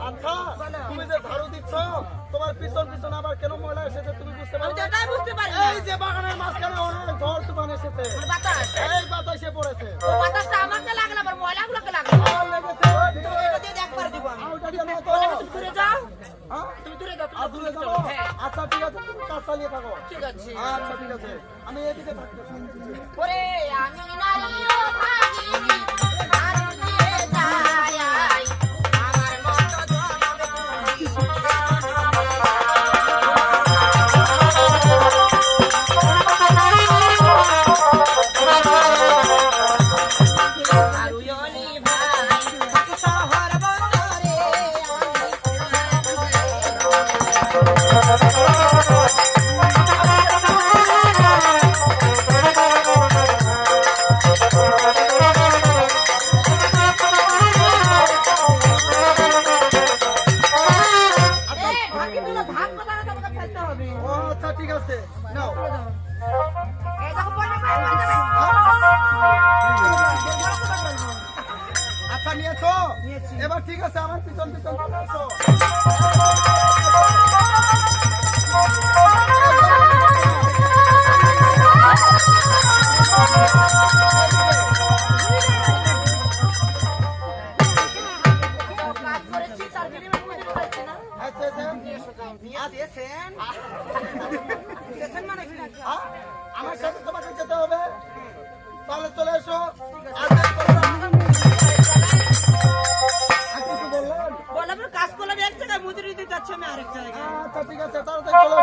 আচ্ছা তুমি যে ঝাড়ু দিচ্ছ তোমার পিছন পিছন আবার কেন ময়লা এসেছে তুমি বুঝতে পারো? এটাই বুঝতে পারি এই যে বাগানের মাঝখানে অনেক ঝড় তুফান এসেছে, বাতাস এই বাতাসে পড়েছে। ও বাতাসটা আমাকে লাগলো আবার ময়লাগুলোকে লাগলো। আর লেগেছে এটা দিয়ে একবার দিব আমি। ওটা দিয়ে নাও তো। তুমি দূরে যাও, হ্যাঁ তুমি দূরে যাও, আর দূরে যাবো? আচ্ছা ঠিক আছে, তুমি কাজ চালিয়ে থাকো। ঠিক আছে। আচ্ছা ঠিক আছে, আমি এদিকে থাকতেছি। ওরে আমি নারী ও ভাগিনী ঝাড়ু দিয়ে যাই, আমার মতো জনবে তুমি। ঝাড়ুয়নি ভাই শহর বন্দরে ভাগ কথা তোমাকে ফেলতে হবে। ও আচ্ছা ঠিক আছে, নাও। এই দেখো পয়সা পাই যাবে। আচ্ছা নিয়েছো? এবার ঠিক আছে, আমার পিছন পিছন চলে আসো। কাজ করেছি তার বিনিময়ে মজুরি পাচ্ছি না। আচ্ছা আচ্ছা দিয়েছেন মানে কি? আমার সাথে তোমাকে যেতে হবে, তাহলে চলে এসো। আর কিছু বললেন? বললাম কাজ করলাম এক জায়গায়, মজুরি দিতে যাচ্ছি আমি আরেক জায়গায়। আচ্ছা ঠিক আছে, তাড়াতাড়ি চলে এসো।